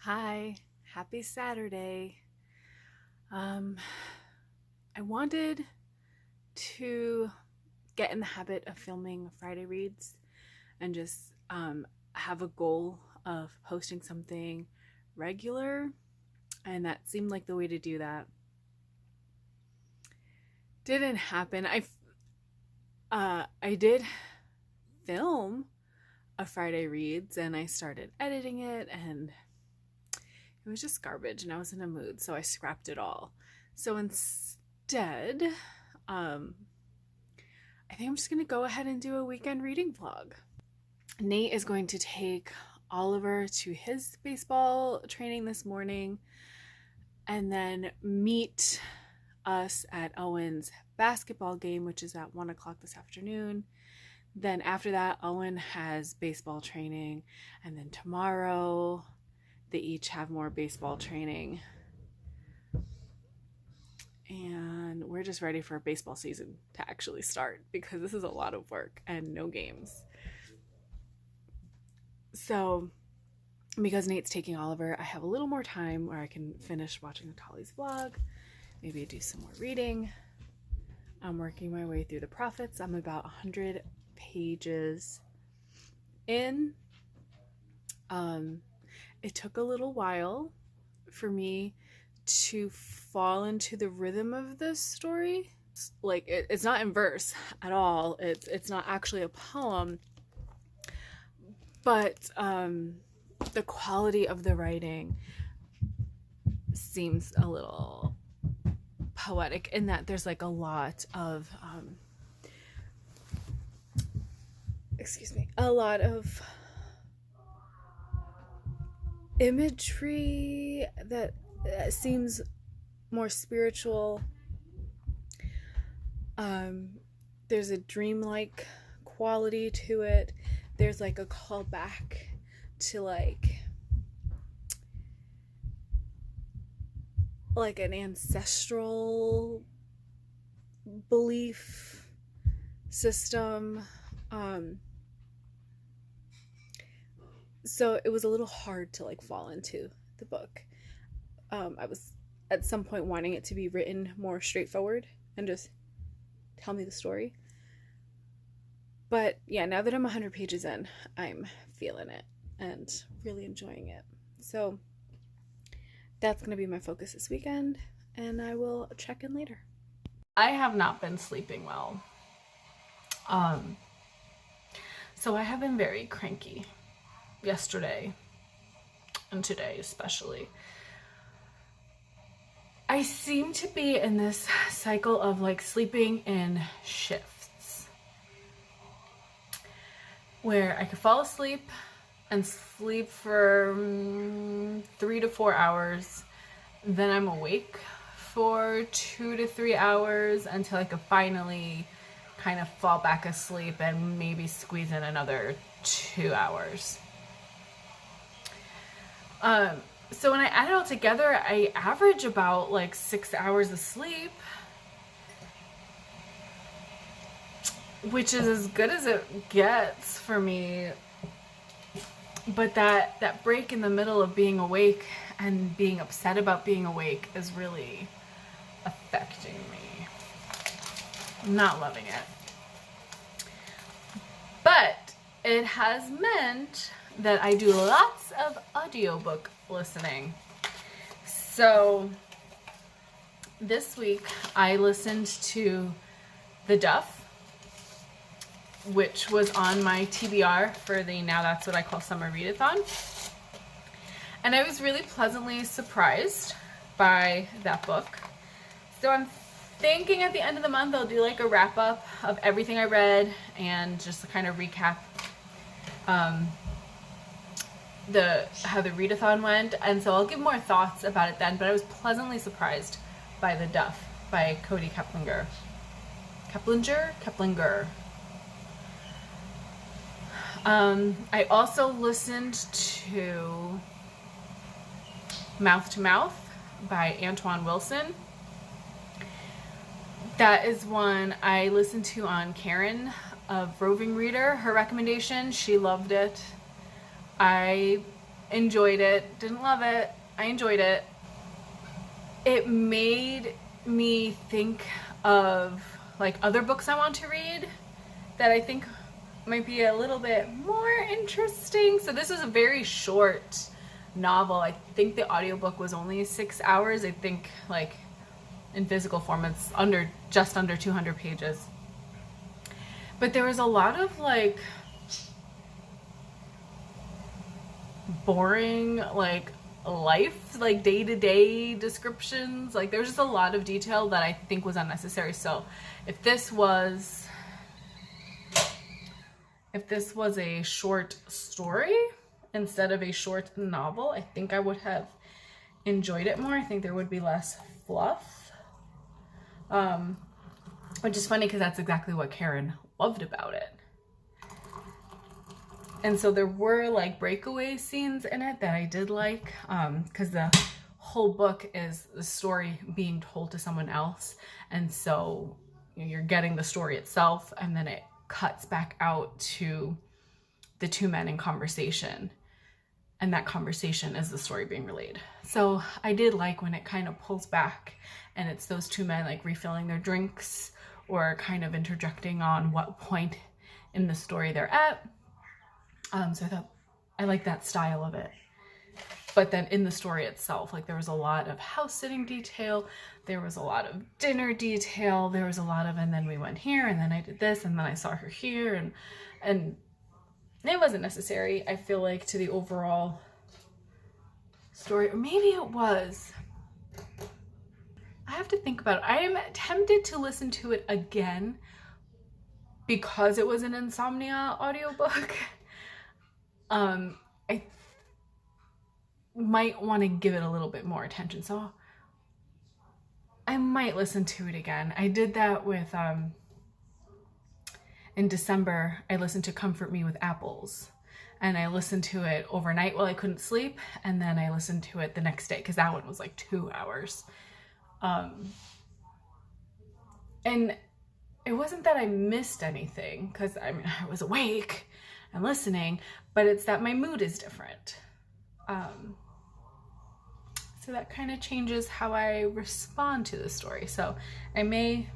Hi, happy Saturday. I wanted to get in the habit of filming Friday reads and just have a goal of posting something regular, and that seemed like the way to do that. Didn't happen. I did film a Friday reads and I started editing it, and it was just garbage and I was in a mood, so I scrapped it all. So instead, I think I'm just going to go ahead and do a weekend reading vlog. Nate is going to take Oliver to his baseball training this morning and then meet us at Owen's basketball game, which is at 1 o'clock this afternoon. Then after that, Owen has baseball training, and then tomorrow they each have more baseball training. And we're just ready for baseball season to actually start because this is a lot of work and no games. So because Nate's taking Oliver, I have a little more time where I can finish watching Natalie's vlog, maybe do some more reading. I'm working my way through the Prophets. I'm about 100 pages in. It took a little while for me to fall into the rhythm of this story. Like it's not in verse at all. It's not actually a poem, but the quality of the writing seems a little poetic in that there's like a lot of a lot of imagery that seems more spiritual. There's a dreamlike quality to it. There's like a call back to like an ancestral belief system. So it was a little hard to like fall into the book. I was at some point wanting it to be written more straightforward and just tell me the story. But yeah, now that I'm 100 pages in, I'm feeling it and really enjoying it. So that's going to be my focus this weekend, and I will check in later. I have not been sleeping well. So I have been very cranky yesterday and today especially. I seem to be in this cycle of like sleeping in shifts where I could fall asleep and sleep for 3 to 4 hours. Then I'm awake for 2 to 3 hours until I could finally kind of fall back asleep and maybe squeeze in another 2 hours. So when I add it all together, I average about like 6 hours of sleep, which is as good as it gets for me. But that break in the middle of being awake and being upset about being awake is really affecting me. I'm not loving it. But it has meant that I do lots of audiobook listening. So this week I listened to The Duff, which was on my TBR for the Now That's What I Call Summer Readathon. And I was really pleasantly surprised by that book. So I'm thinking at the end of the month I'll do like a wrap up of everything I read and just to kind of recap how the readathon went, and so I'll give more thoughts about it then. But I was pleasantly surprised by The Duff by Cody Keplinger. I also listened to Mouth to Mouth by Antoine Wilson. That is one I listened to on Karen of Roving Reader, her recommendation. She loved it. I enjoyed it. Didn't love it. I enjoyed it. It made me think of like other books I want to read that I think might be a little bit more interesting. So this is a very short novel. I think the audiobook was only 6 hours. I think like in physical form it's just under 200 pages. But there was a lot of like boring like life, like day-to-day descriptions. Like there's just a lot of detail that I think was unnecessary. So if this was a short story instead of a short novel, I think I would have enjoyed it more. I think there would be less fluff. Which is funny because that's exactly what Karen loved about it. And so there were like breakaway scenes in it that I did like, because the whole book is the story being told to someone else. And so you're getting the story itself, and then it cuts back out to the two men in conversation. And that conversation is the story being relayed. So I did like when it kind of pulls back and it's those two men like refilling their drinks or kind of interjecting on what point in the story they're at. So I thought I like that style of it. But then in the story itself, like there was a lot of house sitting detail, there was a lot of dinner detail, there was a lot of, and then we went here, and then I did this, and then I saw her here, and it wasn't necessary, I feel like, to the overall story. Or maybe it was. I have to think about it. I am tempted to listen to it again because it was an insomnia audiobook. I might want to give it a little bit more attention, so I might listen to it again. I did that with in December. I listened to Comfort Me with Apples, and I listened to it overnight while I couldn't sleep, and then I listened to it the next day because that one was like 2 hours. And it wasn't that I missed anything, because I mean I was awake and listening, but it's that my mood is different. So that kind of changes how I respond to the story. So I may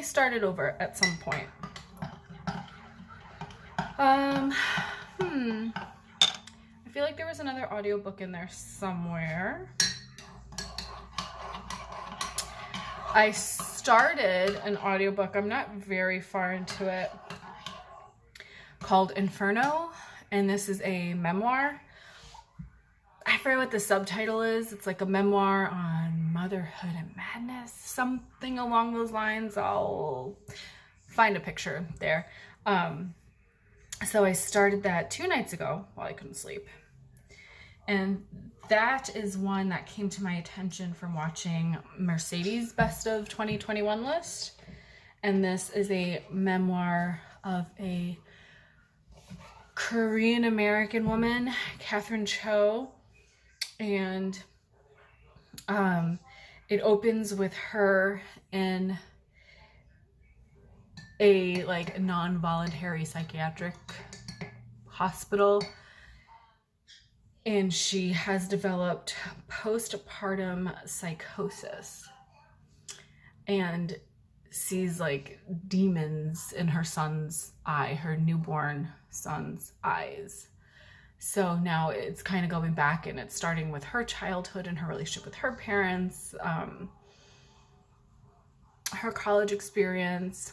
start it over at some point. I feel like there was another audiobook in there somewhere. I started an audiobook, I'm not very far into it, called Inferno, and this is a memoir. I forget what the subtitle is. It's like a memoir on motherhood and madness, something along those lines. I'll find a picture there. So I started that 2 nights ago while I couldn't sleep. And that is one that came to my attention from watching Mercedes' Best of 2021 list. And this is a memoir of a Korean American woman, Catherine Cho. And it opens with her in a like non-voluntary psychiatric hospital, and she has developed postpartum psychosis and sees like demons in her newborn son's eyes. So now it's kind of going back, and it's starting with her childhood and her relationship with her parents, her college experience.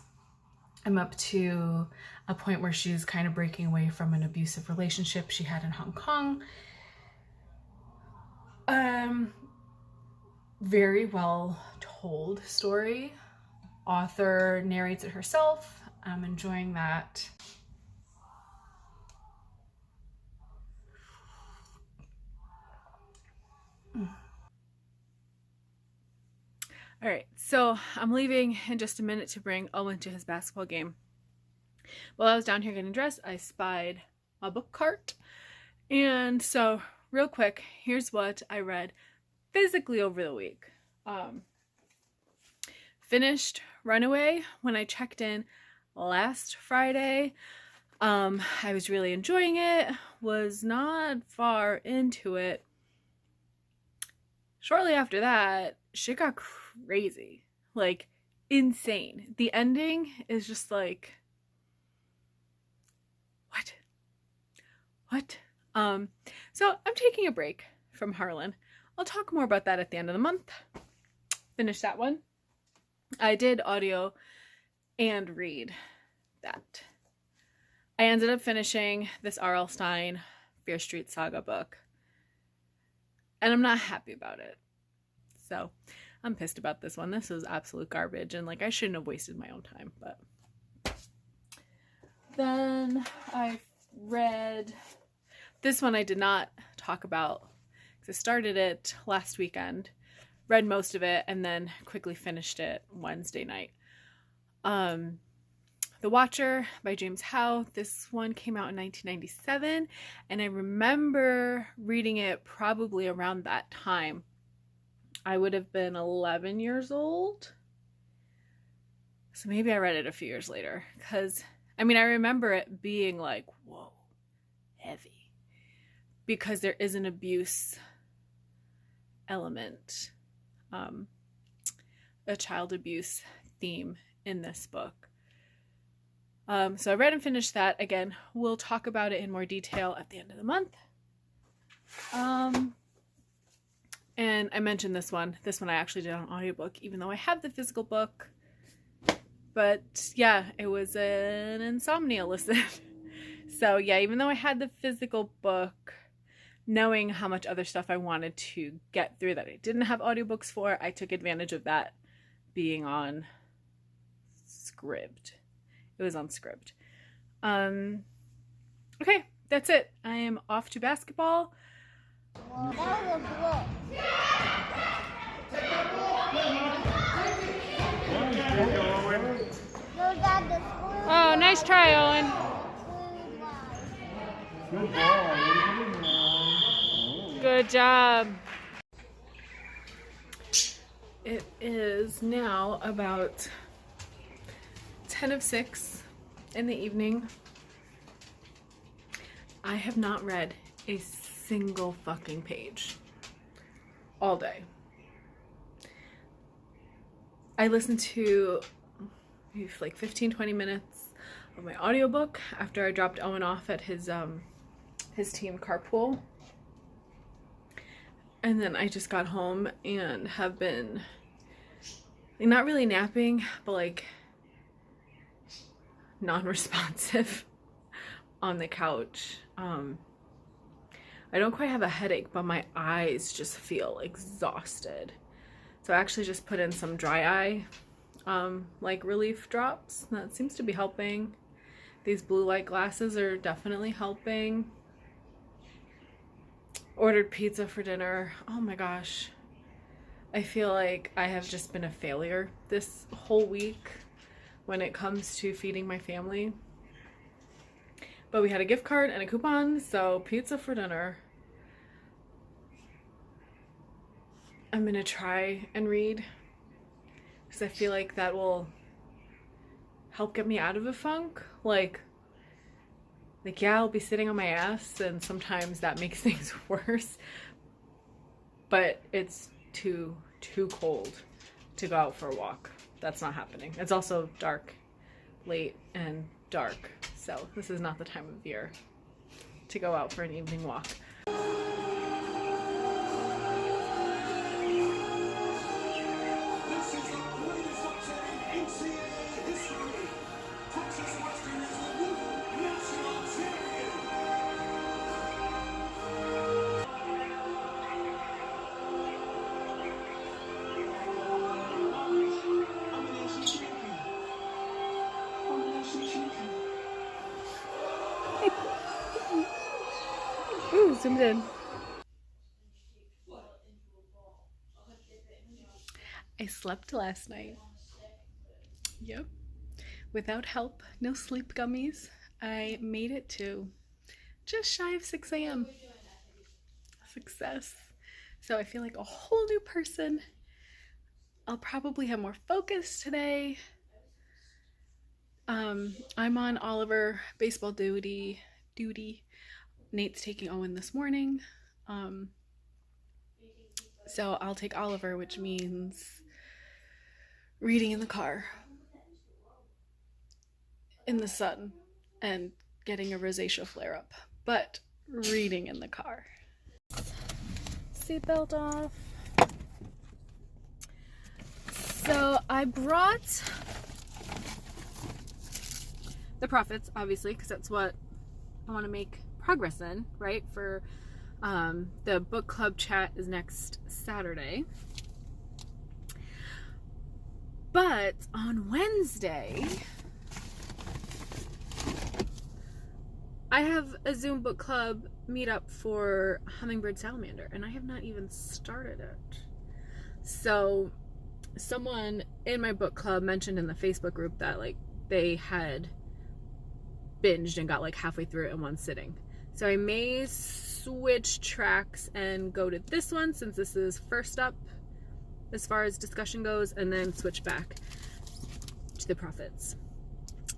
I'm up to a point where she's kind of breaking away from an abusive relationship she had in Hong Kong. Very well told story. Author narrates it herself. I'm enjoying that. All right, so I'm leaving in just a minute to bring Owen to his basketball game. While I was down here getting dressed, I spied a book cart. And so real quick, here's what I read physically over the week. Finished Runaway when I checked in last Friday. I was really enjoying it, was not far into it. Shortly after that, shit got crazy. Like, insane. The ending is just like, what? So I'm taking a break from Harlan. I'll talk more about that at the end of the month. Finish that one. I did audio and read that. I ended up finishing this R.L. Stine Fear Street Saga book, and I'm not happy about it. So I'm pissed about this one. This was absolute garbage, and like I shouldn't have wasted my own time. But then I read this one. I did not talk about because I started it last weekend, read most of it, and then quickly finished it Wednesday night. The Watcher by James Howe. This one came out in 1997, and I remember reading it probably around that time. I would have been 11 years old. So maybe I read it a few years later, because I mean, I remember it being like, whoa, heavy, because there is an abuse element, a child abuse theme in this book. So I read and finished that. Again, we'll talk about it in more detail at the end of the month. And I mentioned this one. This one I actually did on audiobook, even though I have the physical book. But yeah, it was an insomnia listen. So yeah, even though I had the physical book, knowing how much other stuff I wanted to get through that I didn't have audiobooks for, I took advantage of that being on Scribd. It was on Scribd. Okay, that's it. I am off to basketball. Oh, nice try, Owen. Good ball. Good job. It is now about 10:06 in the evening. I have not read a single fucking page all day. I listened to like 15-20 minutes of my audiobook after I dropped Owen off at his team carpool. And then I just got home and have been not really napping, but like non-responsive on the couch. I don't quite have a headache, but my eyes just feel exhausted. So I actually just put in some dry eye like relief drops. That seems to be helping. These blue light glasses are definitely helping. Ordered pizza for dinner. Oh my gosh. I feel like I have just been a failure this whole week when it comes to feeding my family. But we had a gift card and a coupon, so pizza for dinner. I'm gonna try and read because I feel like that will help get me out of a funk. Like yeah, I'll be sitting on my ass and sometimes that makes things worse. But it's too cold to go out for a walk. That's not happening. It's also dark, late and dark. So this is not the time of year to go out for an evening walk. Ooh, zoomed in. I slept last night. Yep. Without help, no sleep gummies. I made it to just shy of 6 a.m. Success. So I feel like a whole new person. I'll probably have more focus today. I'm on Oliver baseball duty. Nate's taking Owen this morning. So I'll take Oliver, which means reading in the car in the sun and getting a rosacea flare up, but reading in the car. Seatbelt off. So I brought the profits, obviously, because that's what I want to make progress in, right? For the book club chat is next Saturday. But on Wednesday, I have a Zoom book club meetup for Hummingbird Salamander, and I have not even started it. So someone in my book club mentioned in the Facebook group that like they had binged and got like halfway through it in one sitting. So I may switch tracks and go to this one since this is first up as far as discussion goes, and then switch back to the profits,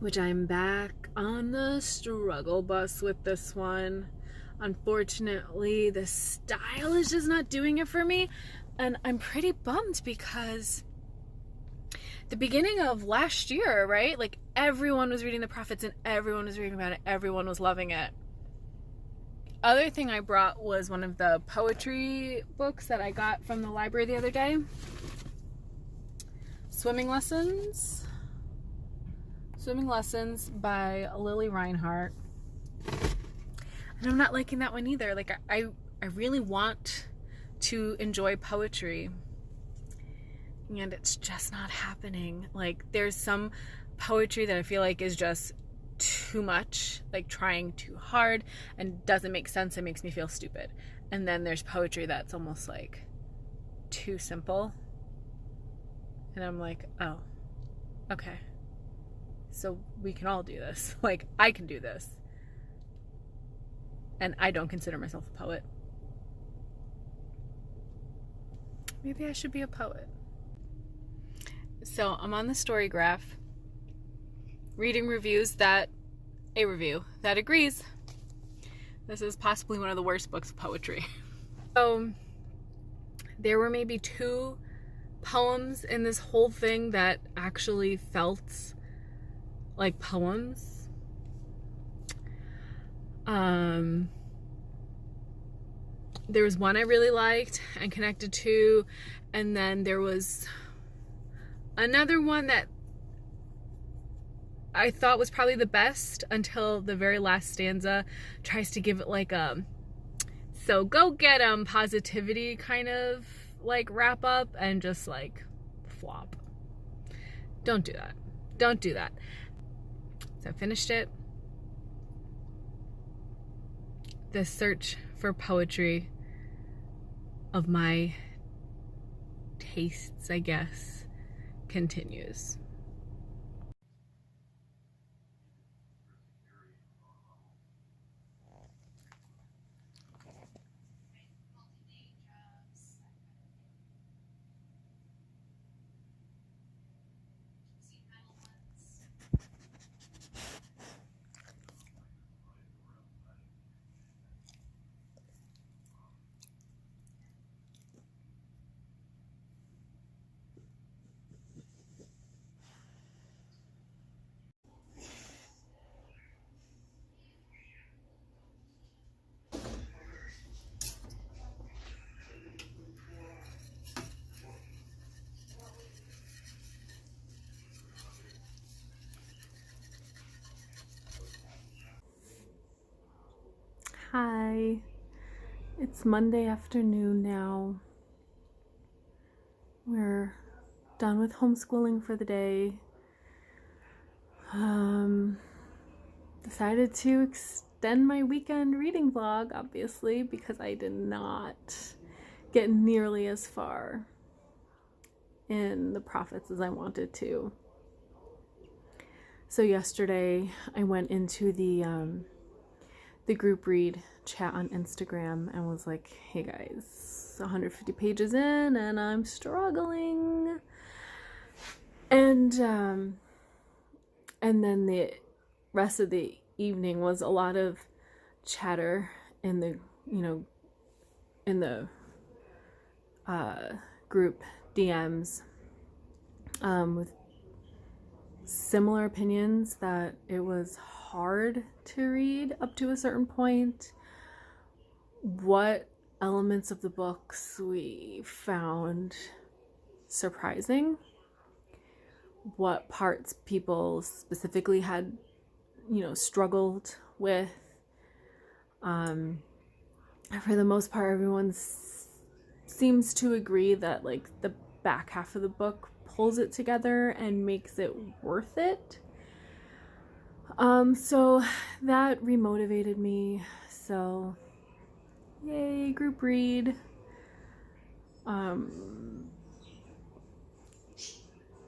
which I'm back on the struggle bus with this one. Unfortunately, the style is just not doing it for me, and I'm pretty bummed because the beginning of last year, right? Like everyone was reading the profits and everyone was reading about it. Everyone was loving it. Other thing I brought was one of the poetry books that I got from the library the other day. Swimming Lessons by Lily Reinhardt. And I'm not liking that one either. Like I really want to enjoy poetry, and it's just not happening. Like there's some poetry that I feel like is just too much, like trying too hard and doesn't make sense and makes me feel stupid. And then there's poetry that's almost like too simple, and I'm like, oh, okay, so we can all do this. Like I can do this, and I don't consider myself a poet. Maybe I should be a poet. So I'm on the story graph reading reviews that a review that agrees this is possibly one of the worst books of poetry. So there were maybe 2 poems in this whole thing that actually felt like poems. There was one I really liked and connected to, and then there was another one that I thought was probably the best until the very last stanza tries to give it like a so go get 'em positivity kind of like wrap up, and just like flop. Don't do that. Don't do that. So I finished it. The search for poetry of my tastes, I guess, continues. Hi, it's Monday afternoon now. We're done with homeschooling for the day. Decided to extend my weekend reading vlog, obviously, because I did not get nearly as far in the profits as I wanted to. So yesterday I went into the group read chat on Instagram and was like, hey guys, 150 pages in and I'm struggling. And And then the rest of the evening was a lot of chatter in the, in the group DMs with similar opinions that it was hard to read up to a certain point. What elements of the books we found surprising, what parts people specifically had, struggled with. For the most part, everyone seems to agree that like the back half of the book pulls it together and makes it worth it. So that remotivated me. So yay, group read.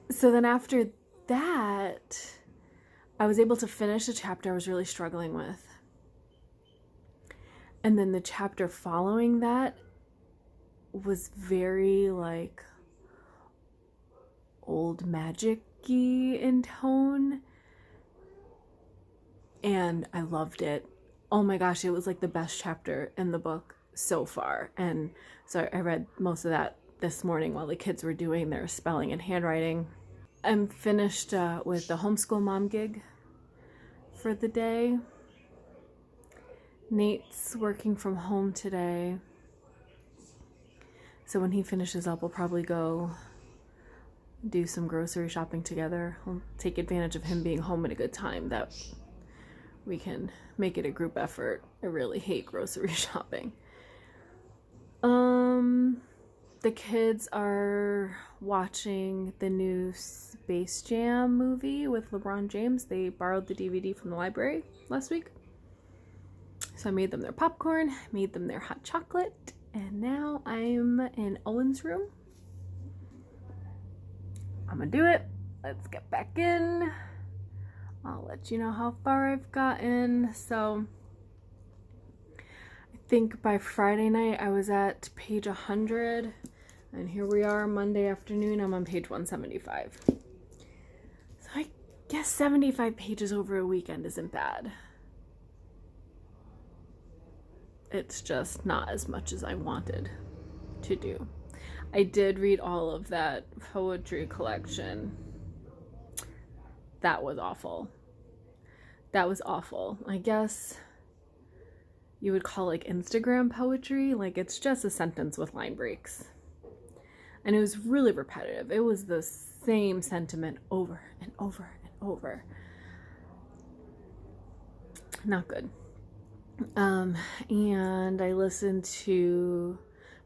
So then after that, I was able to finish a chapter I was really struggling with. And then the chapter following that was very like old magic-y in tone. And I loved it. Oh my gosh, it was like the best chapter in the book so far. And so I read most of that this morning while the kids were doing their spelling and handwriting. I'm finished with the homeschool mom gig for the day. Nate's working from home today. So when he finishes up, we'll probably go do some grocery shopping together. We'll take advantage of him being home at a good time that we can make it a group effort. I really hate grocery shopping. The kids are watching the new Space Jam movie with LeBron James. They borrowed the DVD from the library last week. So I made them their popcorn, made them their hot chocolate, and now I'm in Owen's room. I'm gonna do it. Let's get back in. I'll let you know how far I've gotten. So I think by Friday night I was at page 100, and here we are Monday afternoon. I'm on page 175. So I guess 75 pages over a weekend isn't bad. It's just not as much as I wanted to do. I did read all of that poetry collection. That was awful. That was awful. I guess you would call like Instagram poetry. Like it's just a sentence with line breaks. And it was really repetitive. It was the same sentiment over and over and over. Not good. And I listened to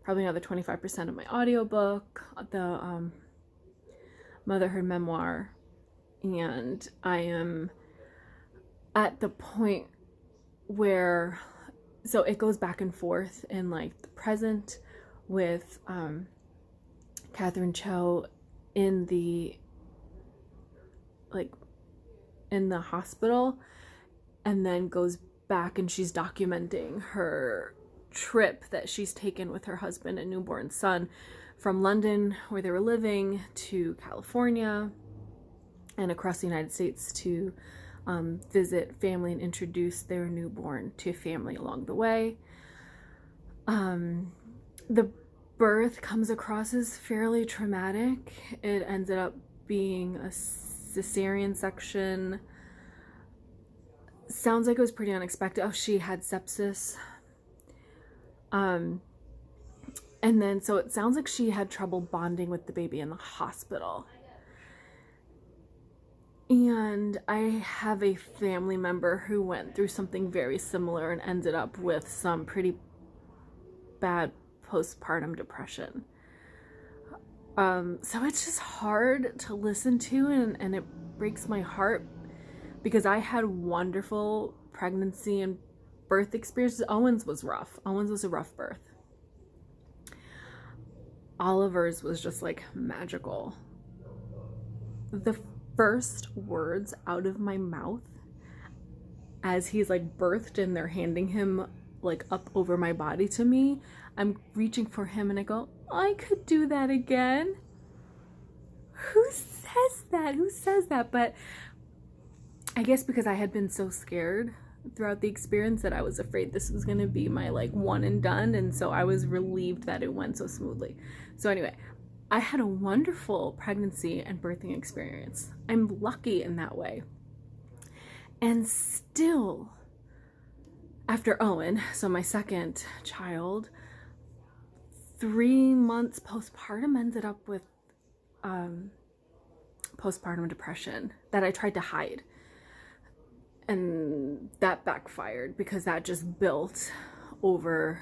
probably another 25% of my audiobook, the Motherhood Memoir, and I am at the point where, so it goes back and forth in like the present with Catherine Cho in the hospital, and then goes back and she's documenting her trip that she's taken with her husband and newborn son from London, where they were living, to California and across the United States to visit family and introduce their newborn to family along the way. The birth comes across as fairly traumatic. It ended up being a cesarean section. Sounds like it was pretty unexpected. Oh, she had sepsis. And then, so it sounds like she had trouble bonding with the baby in the hospital. And I have a family member who went through something very similar and ended up with some pretty bad postpartum depression. So it's just hard to listen to, and it breaks my heart because I had wonderful pregnancy and birth experiences. Owen's was rough. Owen's was a rough birth. Oliver's was just like magical. The first words out of my mouth as he's like birthed and they're handing him like up over my body to me, I'm reaching for him and I go, I could do that again. Who says that? Who says that? But I guess because I had been so scared throughout the experience that I was afraid this was gonna be my like one and done, and so I was relieved that it went so smoothly. So anyway, I had a wonderful pregnancy and birthing experience. I'm lucky in that way. And still, after Owen, so my second child, 3 months postpartum, ended up with postpartum depression that I tried to hide. And that backfired because that just built over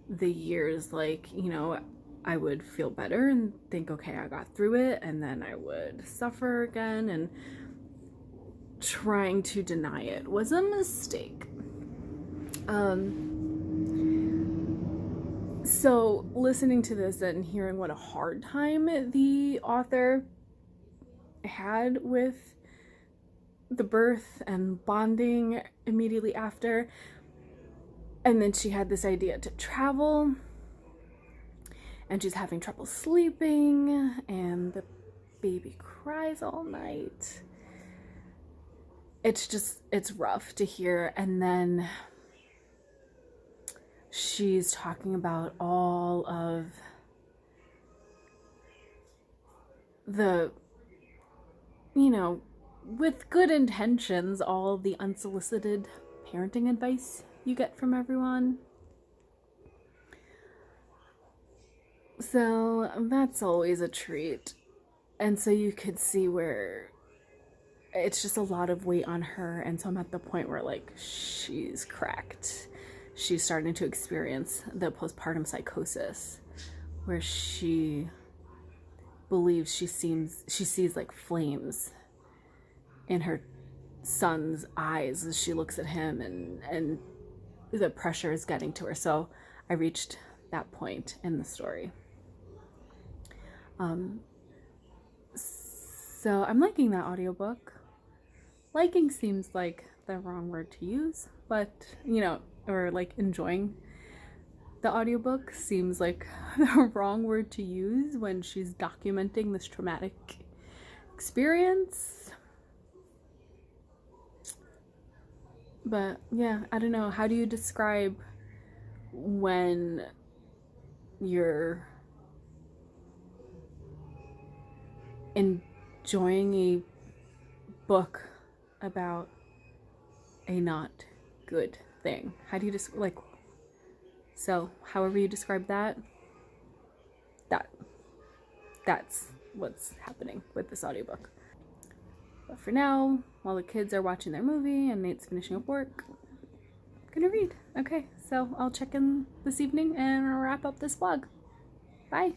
the years. Like, you know, I would feel better and think, okay, I got through it, and then I would suffer again, and trying to deny it was a mistake. So listening to this and hearing what a hard time the author had with the birth and bonding immediately after, and then she had this idea to travel, and she's having trouble sleeping, and the baby cries all night. It's rough to hear. And then she's talking about all of the, you know, with good intentions, all the unsolicited parenting advice you get from everyone. So that's always a treat. And so you could see where it's just a lot of weight on her. And so I'm at the point where, like, she's cracked. She's starting to experience the postpartum psychosis, where she believes she sees like flames in her son's eyes as she looks at him, and the pressure is getting to her. So I reached that point in the story. So I'm liking that audiobook. Liking seems like the wrong word to use, but, you know, or like enjoying the audiobook seems like the wrong word to use when she's documenting this traumatic experience. But yeah, I don't know. How do you describe when you're enjoying a book about a not good thing? How do you just like, so however you describe that's what's happening with this audiobook. But for now, while the kids are watching their movie and Nate's finishing up work, I'm gonna read. Okay, so I'll check in this evening and wrap up this vlog. Bye.